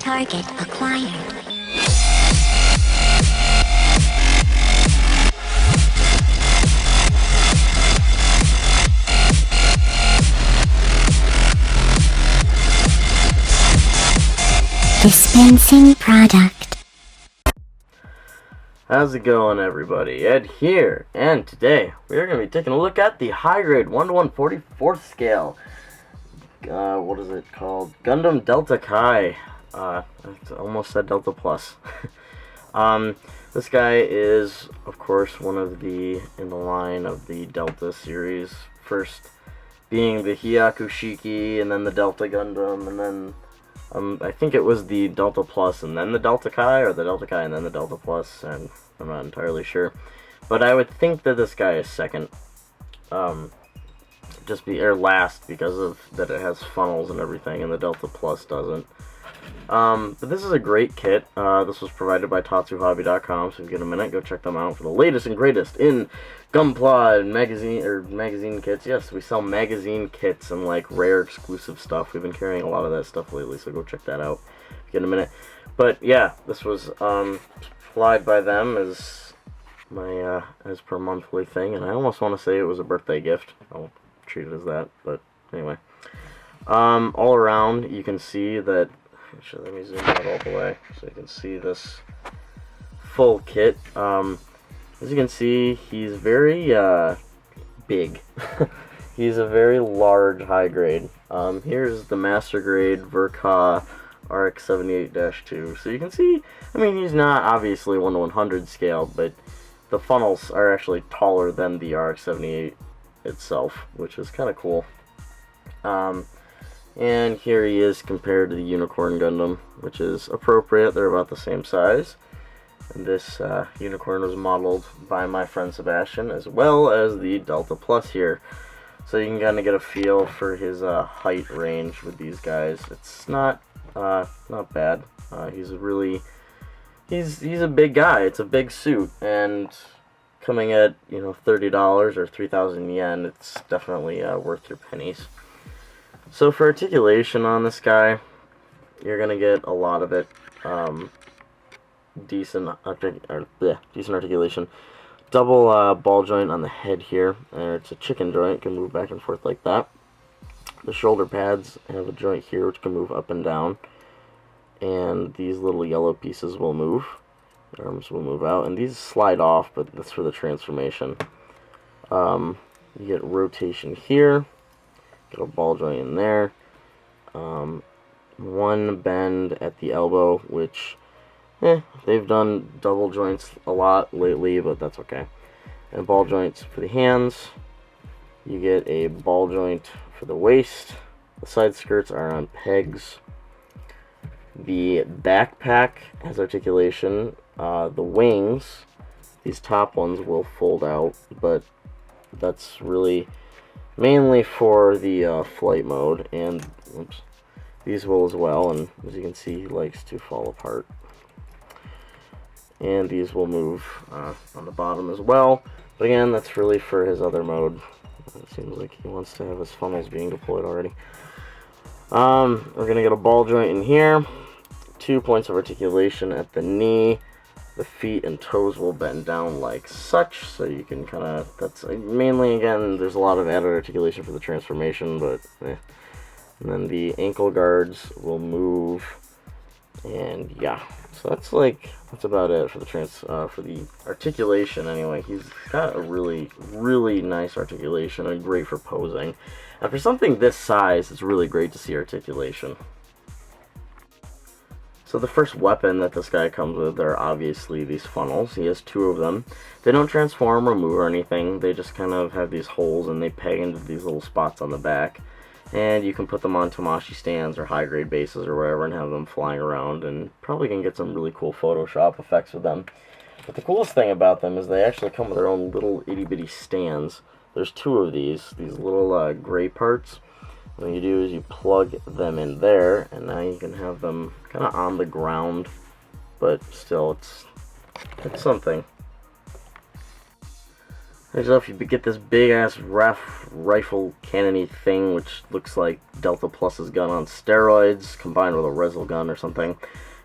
Target acquired. Dispensing product. How's it going, everybody? Ed here, and today we are going to be taking a look at the high grade 1 to 144th scale. What is it called? Gundam Delta Kai. I almost said Delta Plus. This guy is, of course, one of in the line of the Delta series. First being the Hyakushiki, and then the Delta Gundam, and then I think it was the Delta Plus and then the Delta Kai, or the Delta Kai and then the Delta Plus, and I'm not entirely sure. But I would think that this guy is second. Last, because of that it has funnels and everything, and the Delta Plus doesn't. But this is a great kit. This was provided by TatsuHobby.com, so if you get a minute, go check them out for the latest and greatest in Gunpla and magazine kits. Yes, we sell magazine kits and like rare exclusive stuff. We've been carrying a lot of that stuff lately, so go check that out if you get a minute. But yeah, this was supplied by them as my as per monthly thing, and I almost want to say it was a birthday gift. I'll treat it as that, but anyway. All around, you can see that. Actually, let me zoom out all the way so you can see this full kit. As you can see, he's very big. He's a very large high grade. Here's the master grade Verka RX78-2. So you can see, I mean, he's not obviously 1 to 100 scale, but the funnels are actually taller than the RX78 itself, which is kind of cool. And here he is compared to the Unicorn Gundam, which is appropriate. They're about the same size. And this Unicorn was modeled by my friend Sebastian, as well as the Delta Plus here. So you can kind of get a feel for his height range with these guys. It's not bad. He's a big guy. It's a big suit, and coming at $30 or 3,000 yen, it's definitely worth your pennies. So for articulation on this guy, you're gonna get a lot of it. Decent articulation. Double ball joint on the head here. It's a chicken joint, can move back and forth like that. The shoulder pads have a joint here which can move up and down, and these little yellow pieces will move. The arms will move out, and these slide off, but that's for the transformation. You get rotation here. Get a ball joint in there. One bend at the elbow, which they've done double joints a lot lately, but that's okay. And ball joints for the hands. You get a ball joint for the waist. The side skirts are on pegs. The backpack has articulation. The wings, these top ones will fold out, but that's really mainly for the flight mode, and these will as well, and as you can see, he likes to fall apart. And these will move on the bottom as well, but again, that's really for his other mode. It seems like he wants to have his funnels being deployed already. We're going to get a ball joint in here, 2 points of articulation at the knee. The feet and toes will bend down like such, so you can kind of, that's mainly, again, there's a lot of added articulation for the transformation, but And then the ankle guards will move, and yeah, so that's about it for the articulation anyway. He's got a really, really nice articulation and great for posing. And for something this size, it's really great to see articulation. So the first weapon that this guy comes with are obviously these funnels. He has 2 of them. They don't transform or move or anything. They just kind of have these holes, and they peg into these little spots on the back. And you can put them on Tamashi stands or high-grade bases or wherever and have them flying around, and probably can get some really cool Photoshop effects with them. But the coolest thing about them is they actually come with their own little itty-bitty stands. There's 2 of these little gray parts. What you do is you plug them in there, and now you can have them kind of on the ground, but still, it's something. First off, you get this big ass rifle cannon-y thing, which looks like Delta Plus's gun on steroids, combined with a Resil gun or something,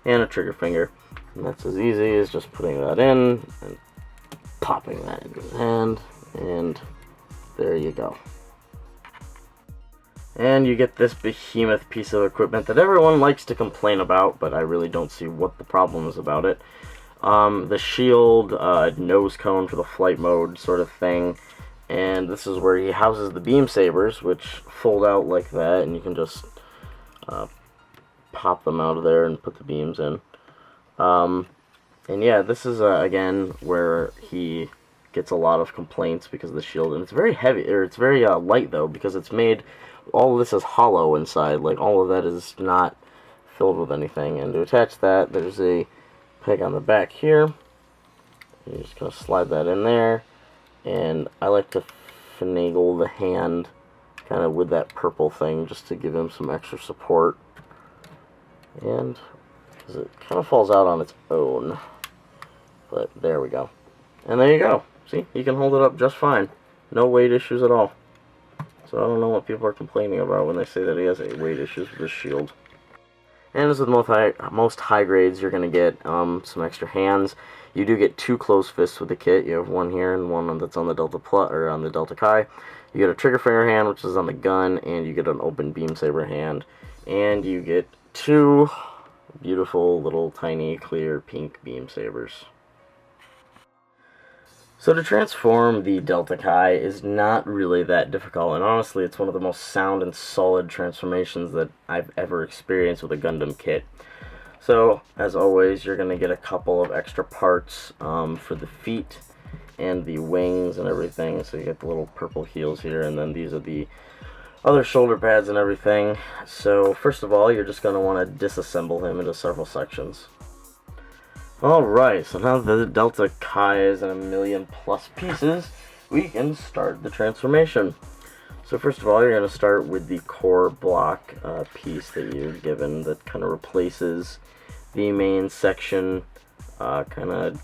and a trigger finger. And that's as easy as just putting that in and popping that into his hand, and there you go. And you get this behemoth piece of equipment that everyone likes to complain about, but I really don't see what the problem is about it. The shield, nose cone for the flight mode sort of thing, and this is where he houses the beam sabers, which fold out like that, and you can just pop them out of there and put the beams in. And yeah, this is again where he gets a lot of complaints because of the shield, and it's very heavy, or it's very light though, because it's made, all of this is hollow inside, like all of that is not filled with anything. And to attach that, there's a peg on the back here. You're just going to slide that in there, and I like to finagle the hand kind of with that purple thing just to give him some extra support, and because it kind of falls out on its own, but there we go. And there you go. See, you can hold it up just fine, no weight issues at all. So I don't know what people are complaining about when they say that he has weight issues with his shield. And as with most high grades, you're going to get some extra hands. You do get 2 closed fists with the kit. You have one here and one that's on the Delta Plus, or on the Delta Chi. You get a trigger finger hand, which is on the gun, and you get an open beam saber hand. And you get 2 beautiful little tiny clear pink beam sabers. So to transform the Delta Chi is not really that difficult, and honestly it's one of the most sound and solid transformations that I've ever experienced with a Gundam kit. So, as always, you're going to get a couple of extra parts for the feet and the wings and everything. So you get the little purple heels here, and then these are the other shoulder pads and everything. So first of all, you're just going to want to disassemble him into several sections. Alright, so now that the Delta Chi is in 1,000,000+ pieces, we can start the transformation. So first of all, you're going to start with the core block piece that you're given that kind of replaces the main section, kind of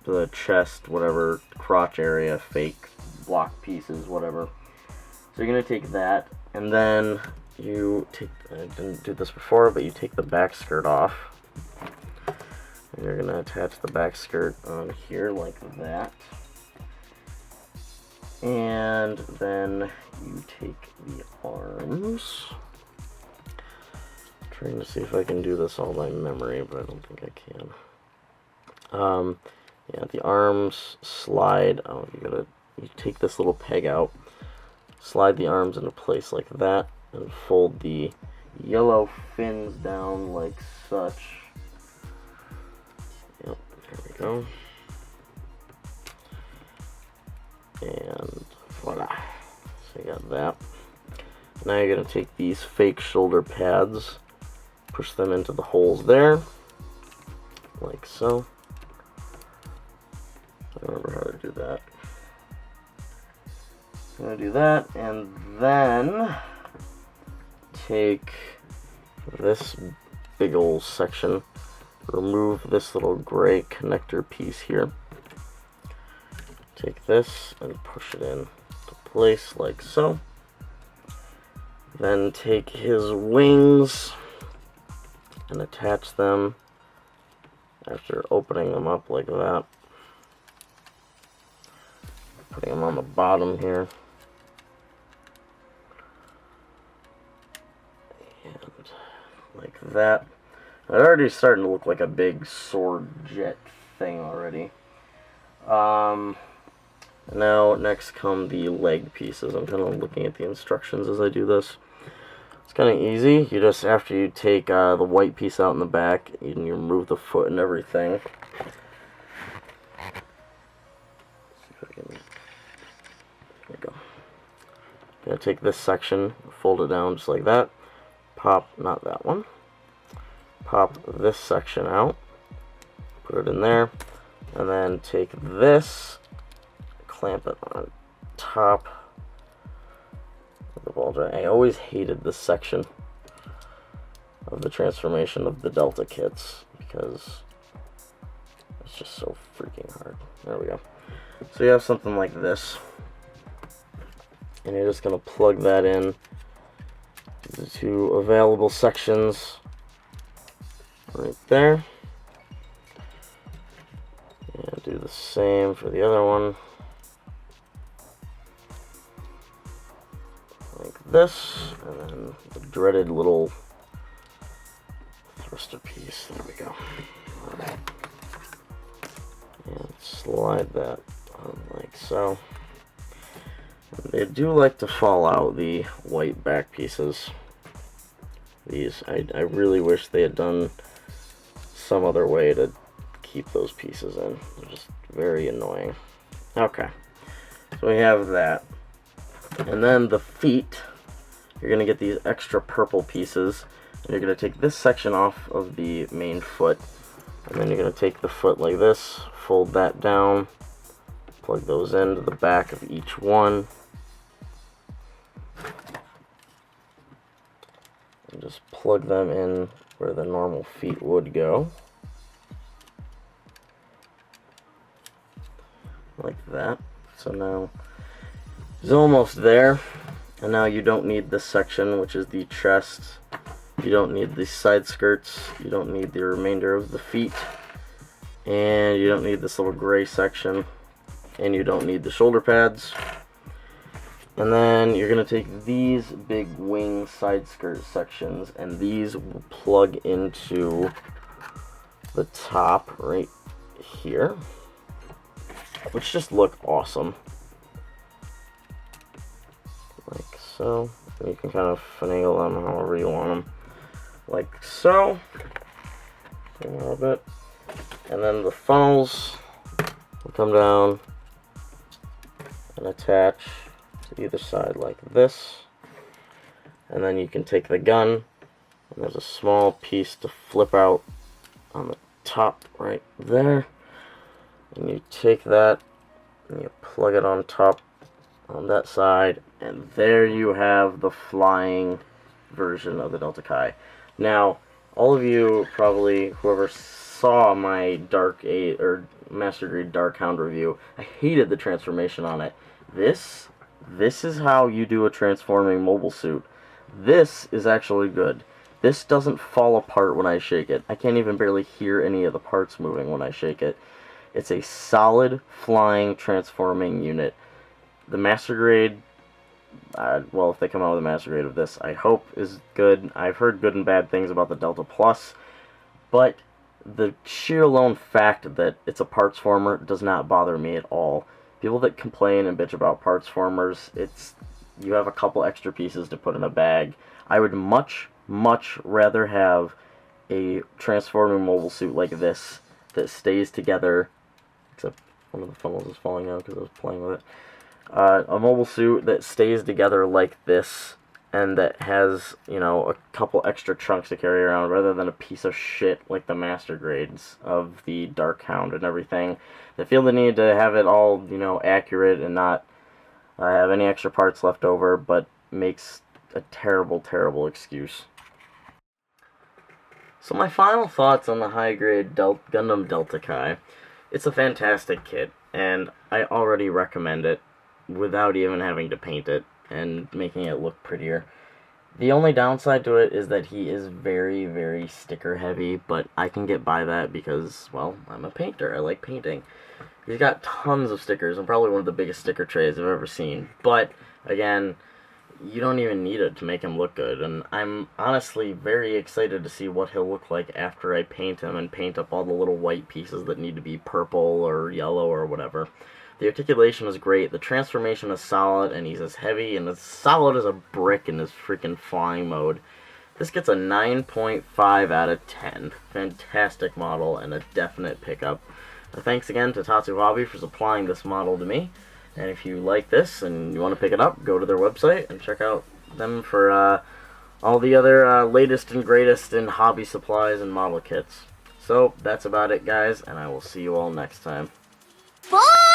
the chest, whatever, crotch area, fake block pieces, whatever. So you're going to take that, and then you take, I didn't do this before, but you take the back skirt off. And you're going to attach the back skirt on here like that. And then you take the arms. I'm trying to see if I can do this all by memory, but I don't think I can. Yeah, the arms slide. Oh, you take this little peg out, slide the arms into place like that, and fold the yellow fins down like such. Yep, there we go. And voila. So you got that. Now you're going to take these fake shoulder pads, push them into the holes there, like so. I don't remember how to do that. I'm going to do that, and then take this big old section, remove this little gray connector piece here. Take this and push it in to place like so. Then take his wings and attach them after opening them up like that. Putting them on the bottom here. And like that. It's already starting to look like a big sword jet thing already. Now next come the leg pieces. I'm kind of looking at the instructions as I do this. It's kind of easy. You just, after you take the white piece out in the back, and you remove the foot and everything. There we go. I'm going to take this section, fold it down just like that. Pop, not that one. Pop this section out. Put it in there. And then take this, clamp it on top of the ball joint. I always hated this section of the transformation of the Delta kits because it's just so freaking hard. There we go. So you have something like this, and you're just going to plug that in to the two available sections right there. And do the same for the other one. Like this, and then the dreaded little thruster piece. There we go. Alright. And slide that on like so. And they do like to fall out, the white back pieces. These, I really wish they had done some other way to keep those pieces in. They're just very annoying. Okay, so we have that. And then the feet, you're going to get these extra purple pieces. And you're going to take this section off of the main foot. And then you're going to take the foot like this, fold that down, plug those into the back of each one. And just plug them in where the normal feet would go. Like that. So now it's almost there. And now you don't need this section, which is the chest. You don't need the side skirts. You don't need the remainder of the feet. And you don't need this little gray section. And you don't need the shoulder pads. And then you're going to take these big wing side skirt sections, and these will plug into the top right here, which just look awesome. Like so. And you can kind of finagle them however you want them. Like so. A little bit. And then the funnels will come down and attach to either side like this. And then you can take the gun, and there's a small piece to flip out on the top right there. And you take that and you plug it on top on that side, and there you have the flying version of the Delta Chi. Now, all of you probably, whoever saw my Dark 8 or Master Grade Dark Hound review, I hated the transformation on it. This is how you do a transforming mobile suit. This is actually good. This doesn't fall apart when I shake it. I can't even barely hear any of the parts moving when I shake it. It's a solid flying transforming unit. The Master Grade, well, if they come out with a Master Grade of this, I hope is good. I've heard good and bad things about the Delta Plus, but the sheer alone fact that it's a parts former does not bother me at all. People that complain and bitch about parts formers, you have a couple extra pieces to put in a bag. I would much rather have a transforming mobile suit like this that stays together, except one of the funnels is falling out because I was playing with it. A mobile suit that stays together like this, and that has, you know, a couple extra chunks to carry around, rather than a piece of shit like the Master Grades of the Dark Hound and everything. They feel the need to have it all, you know, accurate and not have any extra parts left over, but makes a terrible excuse. So my final thoughts on the high-grade Gundam Delta Chi. It's a fantastic kit, and I already recommend it without even having to paint it and making it look prettier. The only downside to it is that he is very sticker heavy, but I can get by that because, well, I'm a painter. I like painting. He's got tons of stickers, and probably one of the biggest sticker trays I've ever seen. But, again, you don't even need it to make him look good, and I'm honestly very excited to see what he'll look like after I paint him and paint up all the little white pieces that need to be purple or yellow or whatever. The articulation is great, the transformation is solid, and he's as heavy and as solid as a brick in his freaking flying mode. This gets a 9.5 out of 10. Fantastic model and a definite pickup. Thanks again to Tatsu Hobby for supplying this model to me. And if you like this and you want to pick it up, go to their website and check out them for all the other latest and greatest in hobby supplies and model kits. So, that's about it, guys, and I will see you all next time. Bye!